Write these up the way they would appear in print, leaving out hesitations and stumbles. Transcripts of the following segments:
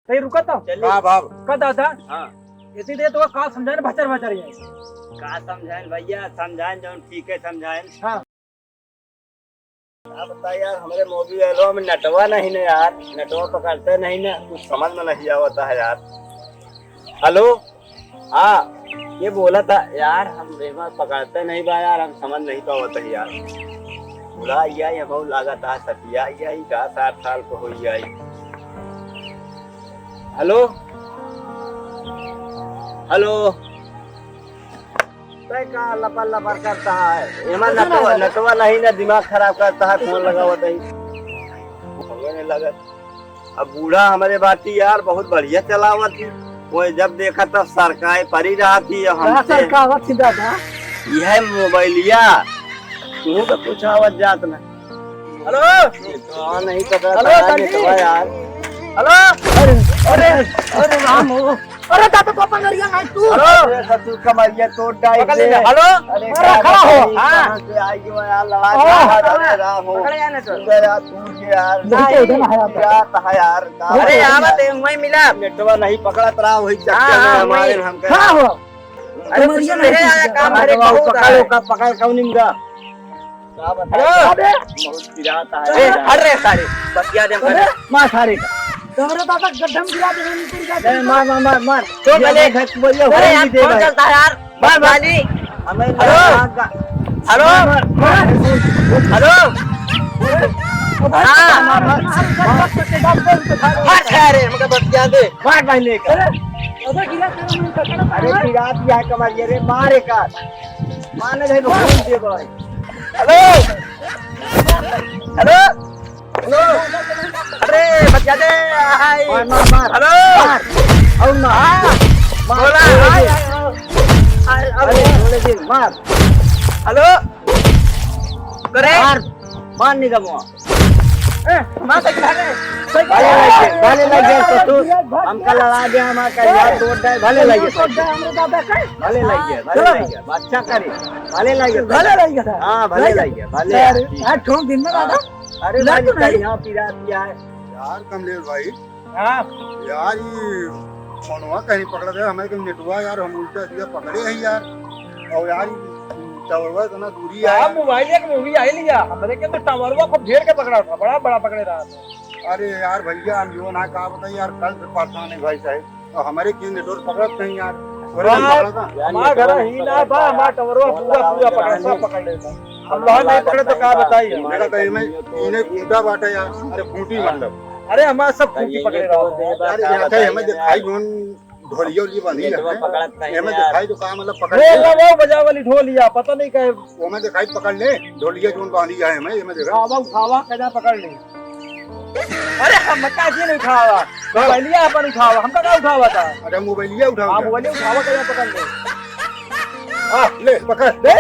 कहीं रुका तो हाँ बाब का दादा हाँ इसी दे तो का समझाए भचर भचर ये का समझाएं भैया, समझाएं जो ठीक है समझाएं। हाँ आप बताइए यार, हमारे मोबाइल में नेटवा नहीं ना यार, नेटवा पकड़ते नहीं ना, कुछ समझ में नहीं आवता है यार। हेलो, हाँ ये बोला था यार, हम रेमा पकड़ते नहीं बा यार, हम समझ नहीं पावत है यार। बुला आई हम लागत है सतिया आई का 7 साल को हो आई। हेलो हेलो, का लपर लपर करता है एमा नटवा नहीं ना, दिमाग खराब करता है, फोन लगा हुआ नहीं लगा। अब बूढ़ा हमारे बाती यार बहुत बढ़िया चलावत थी, वो जब देखा तब सरकाए परी रहा थी हमसे। यह मोबाइलिया तू तो कुछ आवत जात ना। हेलो नहीं पता यार। हेलो अरे अरे राम हो, अरे दादा तो अपन लड़िया नहीं तू। हेलो तू कमरिया तोड़ डाई दे। हेलो अरे खड़ा हो। हां से आई हो यार, लड़ा अरे राम हो पकड़ या ना तो यार, तू के यार यार। अरे आवत है मैं मिला नेटवा नहीं पकड़त रहा, वही चक्कर में हमारे हम कह। हां हो, अरे मुझे नहीं आया काम, अरे पकड़ो का पकड़ कौन का हेलो बहुत पिराता है। अरे सारे बतिया दे मार सारे तुम्हारे दादा गड्ढा में गिरा दे नीचे जाके मार मार मार मार तो गले घट बोलिए हो अरे यार नहीं दे कौन भाई। चलता है यार मार वाली। हमें हेलो हेलो हेलो हां मार सारे मगर बतिया दे मार भाई लेकर। अरे गिरा तेरा अरे पिरा दिया कमाइए रे, मारे का माने दे फोन दे भाई। हेलो हेलो हेलो अरे बतिया दे हाय मार मार मार हेलो और मार बोला अरे बोले दे मार। हेलो करे मार मार नहीं दमो मां से खा गए भले लगे तो तू हमका लड़ा दे, हमारा का यार तोड़ दे, भले लगे हमरे दादा का भले लगे अच्छा करे, भले लगे हाँ भले लगे भले। यार ठोक दिन में दादा अरे भाई यहाँ पिरा दिया है यार कमलेश भाई। हां यार ये फोनवा कहीं पकड़ दे हमें, कहीं नेटवा यार हम उल्टा सीधा पकड़े हैं यार। और यार टावरवा इतना दूरी है आप मोबाइल एक मूवी आई लिया हमरे के तो टावरवा को घेर के पकड़ा था, बड़ा बड़ा पकड़े रहा था। अरे यार भैया हम जो ना कहा बताइए यार, कल से परेशान है भाई साहब, और हमारे की नेटवर्क पकड़त नहीं यार। हमारा घर ही ना था, हमारा टावरवा पूरा पूरा पकड़ा, सब पकड़ लेता। हम वहां नहीं पकड़े तो क्या बताइए। मेरा तो इन्हें कूटा बाटा यार, अरे फूटी मतलब। अरे हमारा सब खूंटी पकड़े रहा यार यहाँ का हमें दिखाई कौन ढोलिया उलिया बंधी है, हमें दिखाई तो कहा मतलब पकड़ वो ले। वो बजा वाली ढोलिया पता नहीं कहे वो हमें दिखाई पकड़ ले, ढोलिया जो बांधी है हमें देखा। खावा खावा कजा पकड़ ले। अरे हम मक्का जी नहीं खावा, मोबाइलिया अपन उठावा, हमका क्या उठावा था। अरे मोबाइलिया उठाओ। हां मोबाइल उठावा कजा पकड़ ले। हां ले पकड़ दे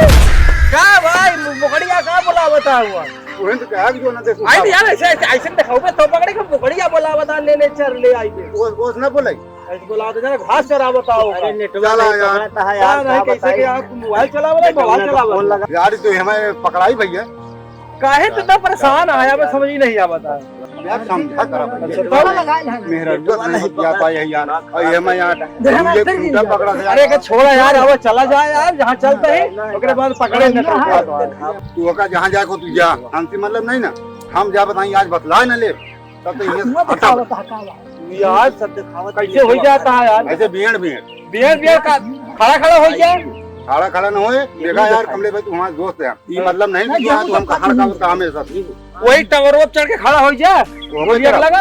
का भाई मुकड़िया का बुलावता हुआ उन्हें तो कहा कि जो ना देखो आई यार ऐसे ऐसे दिखाओगे तो पकड़े के मुकड़िया बुलावता ले ले चल ले आई के वो ना बोले ऐसे बुला दे जरा घास चरावता होगा। अरे नेटवा नहीं पकड़ता है यार, नहीं कैसे के आप मोबाइल चलावला मोबाइल चलावला यार तो हमें पकड़ाई भैया। काहे तो इतना परेशान आया, मैं समझ ही नहीं आ बता यार समझा करा मेरा नेटवा नहीं नहीं जाता है यार। और ये मैं यार ये कूटा पकड़ा था। अरे के छोड़ा यार, अब चला जाए यार जहाँ चलते हैं ओकरे बाद पकड़े न तू का जहाँ जाए को तू जा, हमसे मतलब नहीं ना, हम जा बताई आज बतला न ले तब तो ये यार सब दिखावा कैसे हो जाता है यार। ऐसे बियड़ बियर का खड़ा खड़ा हो गया, खड़ा खड़ा न होए। देखा यार कमले भाई तू हमारा दोस्त है, ये मतलब नहीं कि तू हम कहां का काम है सब। वही टावर चढ़ के खड़ा हो जा वो ये लगा।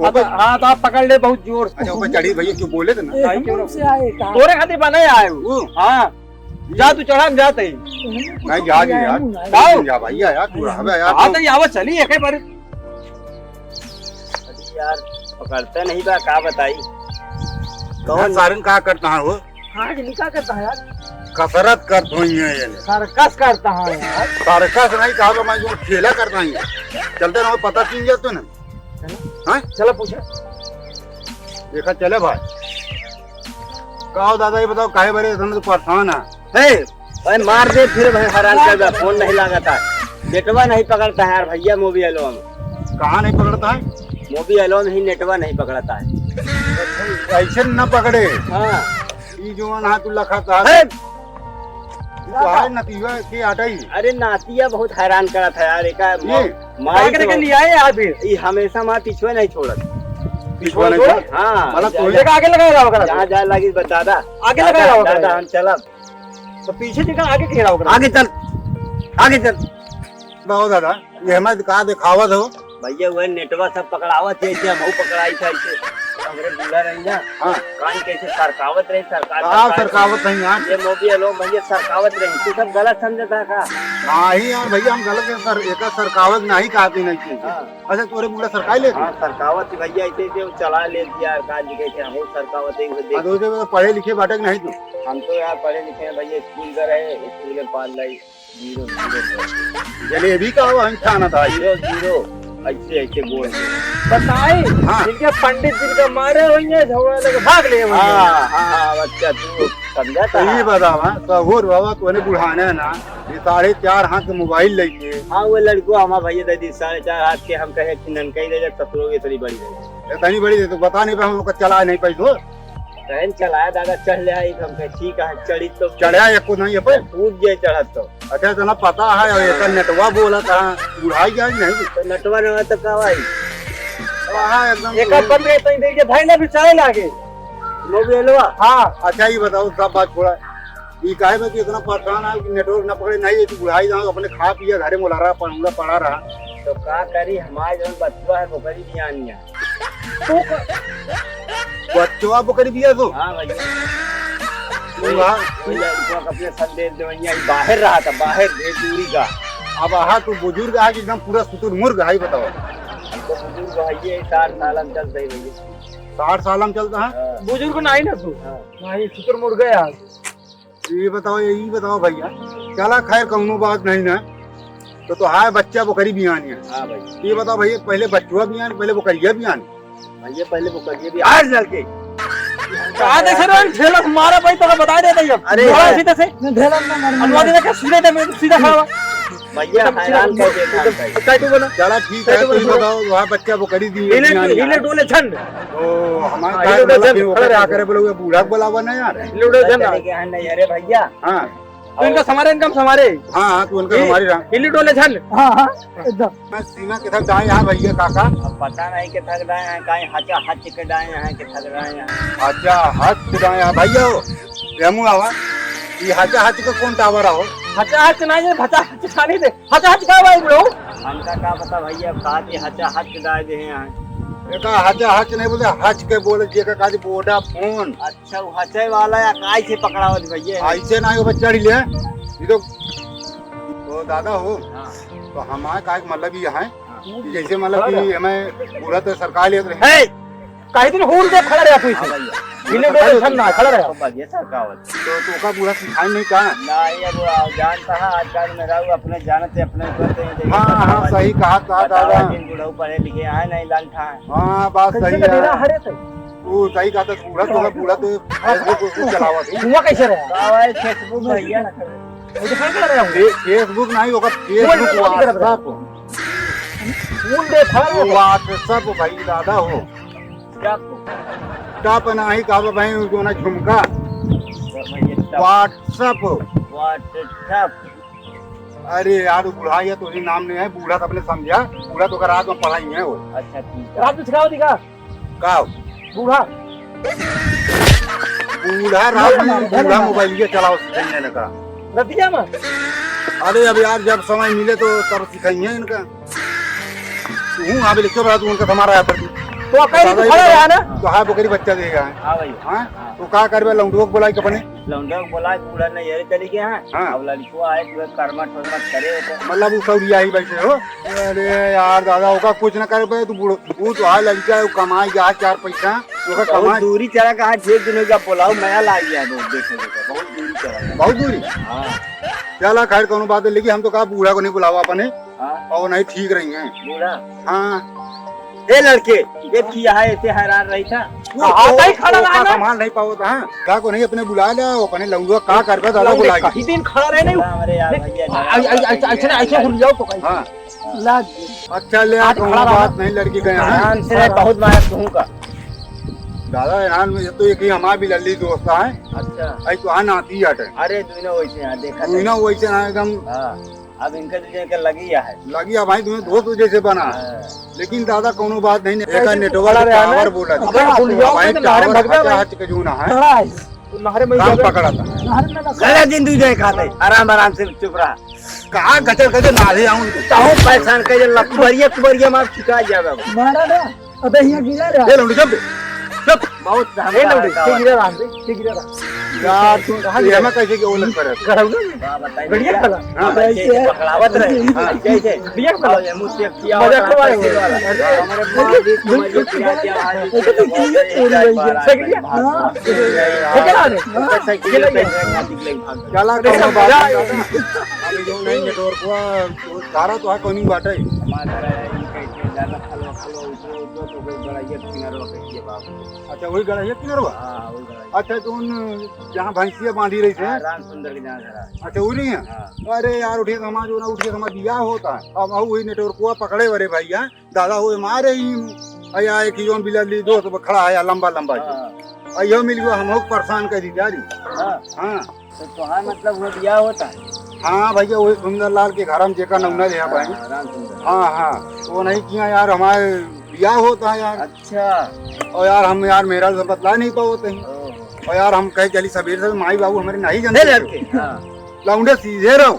हाँ तो आप पकड़ ले बहुत जोर अच्छा ऊपर चढ़ी भैया क्यों बोले थे ना। तोरे खातिर बने आए हो। हाँ जा तू चढ़ा हम जाते ही नहीं जा जी यार जा भैया यार तू रहा यार। हाँ तो यावत चली एक बार यार पकड़ते नहीं बा, का बताई कौन सारन कहा करता है वो। हाँ क्या करता है यार, कसरत कर धोई है ये सर्कस करता है यार। सर्कस नहीं कहा तो मैं जो खेला करता हूँ चलते ना पता चल गया तो ना। हाँ चलो पूछे देखा चले भाई कहो दादा ये बताओ काहे बड़े तो परेशान है। भाई मार दे फिर भाई हैरान कर दे, फोन नहीं लगाता, नेटवा नहीं पकड़ता है यार भैया, मोबाइलों में कहाँ नहीं पकड़ता है। मोबाइलों में ही नेटवा नहीं पकड़ता है। ऐसे न पकड़े हाँ ई जोन हाथ लखा था है। तो हाय नतीजा के आटाई अरे नातिया बहुत हैरान करा था यार एक ये मारी के तो- लिए आए यार भी ये हमेशा माँ पीछे नहीं छोड़त। पिछवा नहीं छोड़? था। हाँ मतलब तू जगह आगे लगाया होगा जहाँ जाए लगी दादा आगे लगाया होगा दादा हम चलब। तो पीछे जगह आगे घेरा होगा आगे चल आगे चल। बताओ दादा ये हमें का दिखावत हो भैया वह नेटवा सब पकड़ावत है ऐसे हमहू पकड़ाई था ऐसे हमरे बूढ़ा रही ना हाँ कान कैसे सरकावत रही सरकार आप सरकावत नहीं यार ये मोबिया लोग भैया सरकावत रही तू सब गलत समझता का। नहीं यार भैया हम गलत है सर एक सरकावत नहीं कहती नहीं थी हाँ अच्छा तोरे पूरा सरकाई ले हाँ सरकावत ही भैया ऐसे ऐसे वो चला ले दिया काज कैसे हम सरकावत है देख। तो पढ़े लिखे बाटक नहीं तू हम तो यार पढ़े लिखे हैं भैया स्कूल का रहे स्कूल में पाल लाई 0 जलेबी का वो हम खाना था 0 0 ऐसे ऐसे बोल बताए हाँ। जिनके पंडित जिनके मारे हुए हैं झगड़ा लेके भाग लिए हुए हैं। हाँ हाँ बच्चा तू समझा था। यही बतावा सहूर बाबा तोने बुढ़ाने ना ये 4.5 हाथ के मोबाइल लेके हाँ वो लड़को हमारा भैया दे दी 4.5 हाथ के हम कहे कि ननकई ले जा ससुरो ये थोड़ी बड़ी रही इतनी बड़ी दे तो बता नहीं पाए हम लोग का चला नहीं पाई तो बहन चलाया दादा चढ़ ले आई हम कहे ठीक है चढ़ी तो चढ़ा एक को नहीं है पर कूद जाए चढ़त तो अच्छा तना पता है और एक नेटवा बोला था बुढ़ाई क्या नहीं तो नटवा न तो कवाई हाँ एकदम एक आध बंद रहता ही देखिए भाई ने भी चाहे लागे मोबिलवा हाँ अच्छा ये बताओ सब बात छोड़ा ये काहे में कि इतना परेशान है कि नेटवर्क ना पकड़े नहीं है, तू बुढ़ाई जाओ अपने खा पिया घरे मोला रहा पड़ा रहा तो का करी हमारे जो बच्चा है वो करी बियानिया। बच्चवा बकरी पिया तो हाँ भैया वाह। वही लड़को का अपने संदेश देवैया बाहर रहा था बाहर ढेर दूरी का। अब आहा तू बुजुर्ग है कि एकदम पूरा सुतुर मुर्ग है बताओ हमको बुजुर्ग भैया 60 साल हम चलते ही भैया 60 साल में चलता है हाँ, बुजुर्ग नहीं ना तू हाँ। नहीं शुक्र मुड़ गया ये बताओ भैया चला खैर कहूँ बात नहीं ना तो हाय बच्चा बकरी बियानी है हाँ भैया ये बताओ भैया पहले बच्चुआ बियानी पहले बकरिया बियानी भैया पहले वो करिए भी आज चल के कहा देख रहे हो ठेला से मारा भाई तो बता दे दे अब अरे थोड़ा यार। सीधे से ठेला में मार अनुवाद दे के सीधे दे सीधा खड़ा हुआ भैया हैरान कर देता है काय तू बोला चला ठीक है तो ये बताओ वहाँ बच्चा बकरी दी हिले हिले डोले छंड तो हाँ, हमारे ये तो जब खड़ा रहा करे बोले बूढ़ा बुलावा ना यार हिले डोले छंड चले के यहाँ नहीं अरे भैया हाँ तो इनका समारे इनकम समारे हाँ तो उनका हमारी रहा हिले डोले छंड हां हां एकदम मैं सीमा के साथ जाए यहाँ भैया काका अब पता नहीं कि थक रहे हैं कहीं हचा हच के डाए हैं कि थक रहे हैं। अच्छा हाथ छुड़ाए यहाँ भैया हो रेमू आवा ये हाचा हाथ का कौन टावर हो हचा हच नहीं हचा हच छानी दे हचा हच का भाई ब्रो हमका क्या पता भैया कहा कि हचा हच डाए दे हैं एक हाचा हाच नहीं बोलते हच के बोले जे का काज बोडा फोन अच्छा वो हचे वाला या काय से पकड़ावत भैया ऐसे ना हो बच्चा ले ये तो दादा हो हाँ, तो हमारे का मतलब ये है हाँ। कि जैसे मतलब कि हमें पूरा तो सरकार ले रही है कहीं दिन होल दे खड़ा रहा तू हाँ इसे भैया हिले डोले छंड ना खड़ा रहा तो बढ़िया सरकावत तो का पूरा सिखाई नहीं कहा ना ये अब जानता है आजकल में रहू अपने जानते अपने करते हैं हाँ हाँ सही कहा था दादा दिन बुढ़ऊ पढ़े लिखे हैं नहीं लालठा है हाँ बात कैसे सही का डेरा है हरे थे तू सही कहा था पूरा तो फेसबुक को चलावा थी हुआ कैसे रहा का है फेसबुक भैया वो तो खड़ा रहा हूं फेसबुक नहीं होगा फेसबुक मुंडे खड़ा व्हाट्सएप भाई दादा हो क्या टप नहीं कहा भाई जो ना झुमका व्हाट्सएप व्हाट्सएप अरे यार बूढ़ा ये तो नाम नहीं है बूढ़ा तो अपने समझा बूढ़ा तो रात में पढ़ाई है वो अच्छा ठीक है रात में सिखाओ दिखा का बूढ़ा बूढ़ा रात में बूढ़ा मोबाइल ये चलाओ सीखने लगा रतिया में अरे अब यार जब समय मिले तो तब सिखाइए इनका हूँ हाँ बिल्कुल बड़ा तू उनका हमारा तो कहीं तो खड़ा रहा ना तो हाँ बकरी बच्चा देगा हाँ भैया हाँ तो का करबे लौंडुआ को बोलाई अपने लौंडा को बोला पूरा नहीं ये चली गया है हाँ। अब लड़को आए पूरा कर्मठ वर्मठ करे तो मतलब वो सौरिया ही बैठे हो अरे यार दादा होगा कुछ ना करे तू बूढ़ तो आ लग जाए कमाई जा 4 पैसा ओका बहुत कमाई दूरी चला कहा 6 दिनों का पुलाव नया ला गया है देखने को बहुत दूरी चला बहुत दूरी हाँ चला खैर कोनो बात है लेकिन हम तो कहा बूढ़ा को नहीं बुलावा अपने हाँ और नहीं ठीक रही है बूढ़ा हाँ ए लड़के ये किया है ऐसे हैरान रही था आता ही खड़ा रहा ना संभाल नहीं पाओ था का को नहीं अपने बुला लिया अपने लौंडुआ का करबे दादा बुला कहीं दिन खड़ा रहे नहीं हमारे यार भैया ऐसे ऐसे भूल जाओ तो कहीं हाँ लाग अच्छा ले आज कोनो खड़ा रहा। बात नहीं लड़की गए हैं ध्यान से बहुत मारा कहूँ का दादा यार ये तो एक ही हमारा भी लल्ली दोस्त है। अच्छा आई तो आन आती हटे अरे दोनों वैसे यहाँ देखा तू ना वैसे ना एकदम हाँ अब इनका दूसरे का लगी है लगी है भाई तुम्हें दोस्त जैसे बना हाँ। लेकिन दादा कोनो बात नहीं एक नेटवर्क बड़ा रहा ना। टावर बोला अबे फुलिया भाई के नारे टावर भगवा भाई। हच के जो ना है खड़ा है तू नहरे में काम जावे पकड़ा था नहरे में लगा सारा दिन दूध खाते आराम आराम से चुप रहा कहाँ गचर गचर नाले आऊं चाहो परेशान कर कुबरिया कुबरिया मार छिका जावे मारा ना अबे यहाँ गिरा रहा ये लौंडी चुप बहुत ए लौड़ी के गिरा रहा के गिरा रहा यार तू ये मैं कैसे के ओलक करे कराऊंगा बताइए बढ़िया खला हाँ, ऐसे है पकड़ावत रहे कैसे बढ़िया खला ये मुझसे किया मजा करवा रहे हो। हमारे मां भी मुझे किया दिया हां ठेकेदार चला कोनो बात नहीं अभी जो नहीं नेटवर्क हुआ सारा तो है कोनी बाटे अच्छा वही गड़ा ये किनरवा अच्छा तो उन जहाँ भैंसिया बांधी रही थे राम सुंदर के जहाँ घर है। अच्छा वही है अरे यार उठे समाज जो ना उठे समाज दिया होता है अब वही नेटवर्क हुआ पकड़े वरे भैया दादा हुए मारे ही अया एक ही जोन बिलली दो तो खड़ा है लंबा लंबा अयो मिल गया हम लोग परेशान कर दी जारी हाँ तो तुहार मतलब वो दिया होता है हाँ भैया वही सुंदर लाल के घर हम जेका नौना दे भाई राम सुंदर हाँ हाँ वो नहीं किया यार हमारे बिया होता है यार अच्छा और यार हम यार मेरा तो बतला नहीं पाते हैं और यार हम कहे चली सवेरे से माई बाबू हमारे नहीं जानते लौंडे सीधे रहो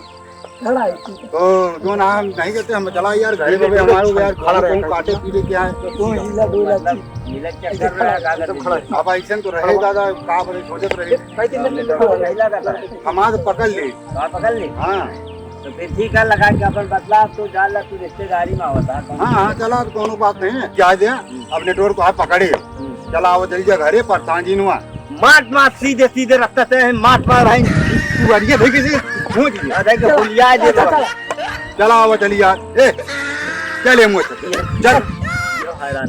खड़ा है तो जो ना हम नहीं कहते हम चला यार घर में हमारे यार खड़ा रहे काटे पीटे क्या है तू हिला डोला मिलक क्या कर रहा है कागज अब ऐसे तो रहे दादा का बड़े सोचत रहे भाई तीन मिनट नहीं लगा हमारे पकड़ ले पकड़ ले हाँ तो फिर ठीक है लगा के अपन बतला तो जान ला तू रिश्तेदारी में होता हाँ हाँ चला तो कोनो बात नहीं है क्या दे अब नेटवर्क को आप पकड़े चला आओ जल्दी जा घरे पर सांझी नुआ माट माट सीधे सीधे रास्ते से माट मार भाई तू बढ़िया भाई किसी पहुंच गया अरे के भूलिया दे दो चला आओ चली यार ए चले मुझे चल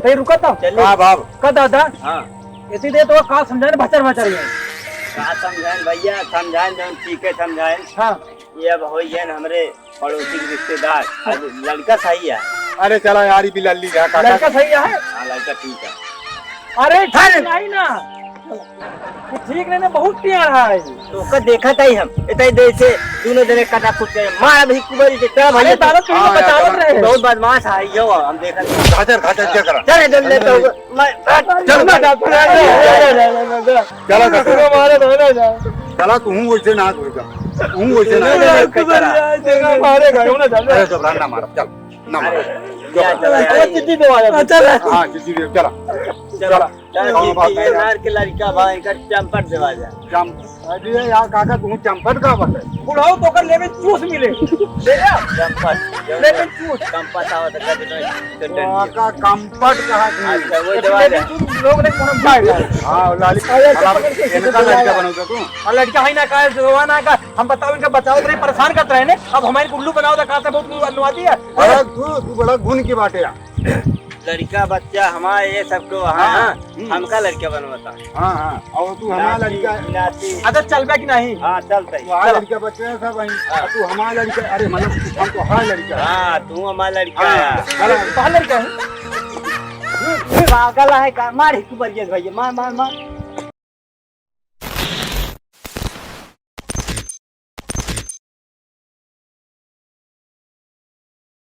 भाई रुका था चले हाँ बाब का दादा हाँ इतनी देर तो का समझाने भचर भचर है का समझाएं भैया समझाएं जब ठीक है समझाएं हां ये अब हो ये हमरे पड़ोसी के रिश्तेदार अब लड़का सही है अरे चला यार ये बिल्ली है काका लड़का सही है हाँ लड़का ठीक है अरे ठीक नहीं ना ठीक नहीं ना बहुत प्यार है तो का देखा था ही हम इतने देर से दोनों जने कटा कुछ करे मार भी कुबरी के तेरा अरे भैया तारो तुम हाँ, बचावत रहे बहुत बदमाश है यो हम देखा खाचर खाचर क्या करा चल जल्दी ले तो मैं चल ना चला काका मारे धोने जा चला तू वैसे ना होगा तू वैसे ना मारे गए ना जा अरे तो ना मार चल ना मार क्या चला चिट्ठी दो आया चल हाँ जी चला चला नार के लड़का भाई का चंपट देवा जा चम अरे यार काका तू चंपट का बता बुढ़ाओ तो कर लेवे चूस मिले देखा चंपट लेवे चूस चंपट आवा तो कर काका कंपट कहा अच्छा वो दवा जा लोग ने कोन बाहर हाँ लाली इनका लड़का बनोगे तू और लड़का है ना का जवाना का हम बताओ इनका बचाओ रहे परेशान करते रहे ने अब हमारी गुल्लू बनाओ तो कहते बहुत अनुवादी है बड़ा तू बड़ा गुण की बात है लड़का बच्चा हमारे ये सबको हाँ हमका लड़का बनवाता हाँ हाँ और तू हमारा लड़का अच्छा चल बे कि नहीं हाँ चलता तू हमारा लड़का बच्चा सब वहीं तू हमारा लड़का अरे मतलब हम तो हमारा लड़का हाँ तू हमारा लड़का हाँ कहाँ लड़का है पागल है का मार ही कुबरिया भैया मार मार मार